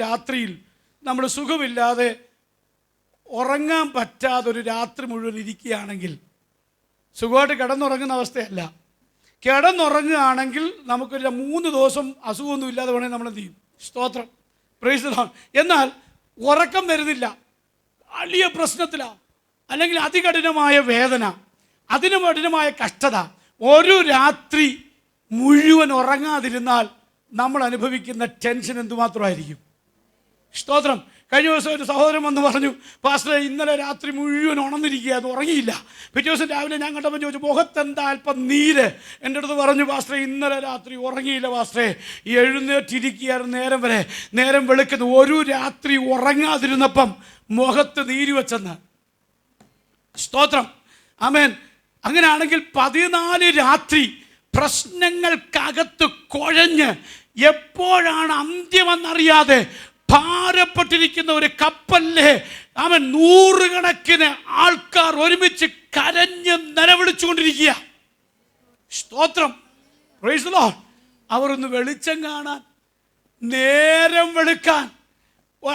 രാത്രിയിൽ നമ്മൾ സുഖമില്ലാതെ ഉറങ്ങാൻ പറ്റാതൊരു രാത്രി മുഴുവൻ ഇരിക്കുകയാണെങ്കിൽ, സുഖമായിട്ട് കിടന്നുറങ്ങുന്ന അവസ്ഥയല്ല, കിടന്നുറങ്ങുകയാണെങ്കിൽ നമുക്കൊരു 3 ദിവസം അസുഖമൊന്നും ഇല്ലാതെ വേണമെങ്കിൽ നമ്മൾ എന്ത് ചെയ്യും? സ്തോത്രം, പ്രൈസ് ദി ലോർഡ്. എന്നാൽ ഉറക്കം വരുന്നില്ല, വലിയ പ്രശ്നത്തിലാണ്, അല്ലെങ്കിൽ അതികഠിനമായ വേദന, അതിന് കഠിനമായ കഷ്ടത, ഒരു രാത്രി മുഴുവൻ ഉറങ്ങാതിരുന്നാൽ നമ്മൾ അനുഭവിക്കുന്ന ടെൻഷൻ എന്തുമാത്രമായിരിക്കും? സ്തോത്രം. കഴിഞ്ഞ ദിവസം ഒരു സഹോദരൻ വന്ന് പറഞ്ഞു, പാസ്റ്ററെ ഇന്നലെ രാത്രി മുഴുവൻ ഉണർന്നിരിക്കുകയായിരുന്നു, ഉറങ്ങിയില്ല. പിറ്റേ ദിവസം രാവിലെ ഞാൻ കണ്ടപ്പോൾ ചോദിച്ചു, മുഖത്തെന്താ അല്പം നീര്? എൻ്റെ അടുത്ത് പറഞ്ഞു, പാസ്റ്ററെ ഇന്നലെ രാത്രി ഉറങ്ങിയില്ല പാസ്റ്ററെ, എഴുന്നേറ്റിരിക്കുകയായിരുന്നു നേരം വരെ, നേരം വെളുക്കുന്നു, ഒരു രാത്രി ഉറങ്ങാതിരുന്നപ്പം മുഖത്ത് നീര് വെച്ചെന്ന്. സ്തോത്രം, ആമേൻ. അങ്ങനെയാണെങ്കിൽ 14 രാത്രി പ്രശ്നങ്ങൾക്കകത്ത് കുഴഞ്ഞ് എപ്പോഴാണ് അന്ത്യമെന്നറിയാതെ ഭാരപ്പെട്ടിരിക്കുന്ന ഒരു കപ്പലിലെ അവൻ 100 കണക്കിന് ആൾക്കാർ ഒരുമിച്ച് കരഞ്ഞ് നിലവിളിച്ചുകൊണ്ടിരിക്കുക. സ്തോത്രം, പ്രൈസ് ദി ലോർഡ്. അവർ ഒന്ന് വെളിച്ചം കാണാൻ, നേരം വെളുക്കാൻ,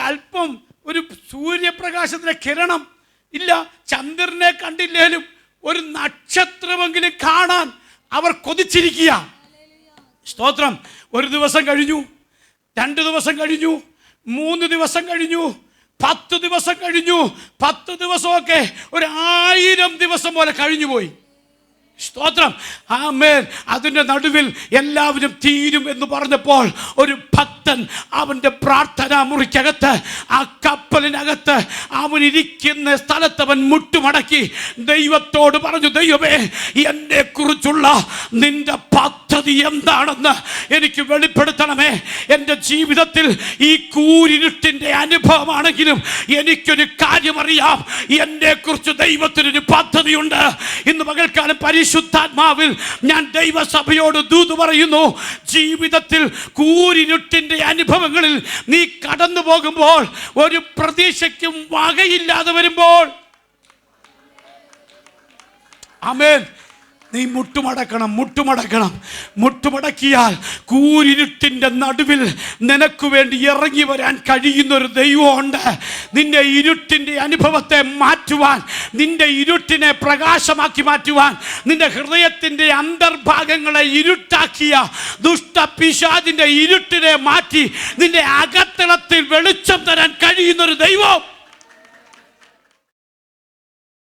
അല്പം ഒരു സൂര്യപ്രകാശത്തിലെ കിരണം ഇല്ല, ചന്ദ്രനെ കണ്ടില്ലേലും ഒരു നക്ഷത്രമെങ്കിലും കാണാൻ അവർ കൊതിച്ചിരിക്കുക. സ്തോത്രം. 1 ദിവസം കഴിഞ്ഞു, 2 ദിവസം കഴിഞ്ഞു, 3 ദിവസം കഴിഞ്ഞു, 10 ദിവസം കഴിഞ്ഞു. 10 ദിവസമൊക്കെ 1000 ദിവസം പോലെ കഴിഞ്ഞുപോയി. സ്തോത്രം, ആമേൻ. അതിൻ്റെ നടുവിൽ എല്ലാവരും തീരും എന്ന് പറഞ്ഞപ്പോൾ ഒരു ഭക്തൻ അവൻ്റെ പ്രാർത്ഥനാ മുറിക്കകത്ത്, ആ കപ്പലിനകത്ത്, അവൻ ഇരിക്കുന്ന സ്ഥലത്ത് അവൻ മുട്ടുമടക്കി ദൈവത്തോട് പറഞ്ഞു, ദൈവമേ, എന്നെ കുറിച്ചുള്ള നിന്റെ പദ്ധതി എന്താണെന്ന് എനിക്ക് വെളിപ്പെടുത്തണമേ. എൻ്റെ ജീവിതത്തിൽ ഈ കൂരിരുട്ടിൻ്റെ അനുഭവമാണെങ്കിലും എനിക്കൊരു കാര്യം അറിയാം, എന്നെ കുറിച്ച് ദൈവത്തിനൊരു പദ്ധതിയുണ്ട്. ഇന്ന് പകൽക്കാലം പരിശുദ്ധാത്മാവിൽ ഞാൻ ദൈവസഭയോട് ദൂത് പറയുന്നു, ജീവിതത്തിൽ കൂരിരുട്ടിൻ്റെ അനുഭവങ്ങളിൽ നീ കടന്നു പോകുമ്പോൾ, ഒരു പ്രതീക്ഷയ്ക്കും വകയില്ലാതെ വരുമ്പോൾ, ആമേൻ, നീ മുട്ടുമടക്കണം. മുട്ടുമടക്കിയാൽ കൂരിരുട്ടിൻ്റെ നടുവിൽ നിനക്ക് വേണ്ടി ഇറങ്ങി വരാൻ കഴിയുന്നൊരു ദൈവമുണ്ട്. നിന്റെ ഇരുട്ടിൻ്റെ അനുഭവത്തെ മാറ്റുവാൻ, നിന്റെ ഇരുട്ടിനെ പ്രകാശമാക്കി മാറ്റുവാൻ, നിന്റെ ഹൃദയത്തിൻ്റെ അന്തർഭാഗങ്ങളെ ഇരുട്ടാക്കിയ ദുഷ്ടപിശാചിൻ്റെ ഇരുട്ടിനെ മാറ്റി നിന്റെ അകത്തളത്തിൽ വെളിച്ചം തരാൻ കഴിയുന്നൊരു ദൈവം.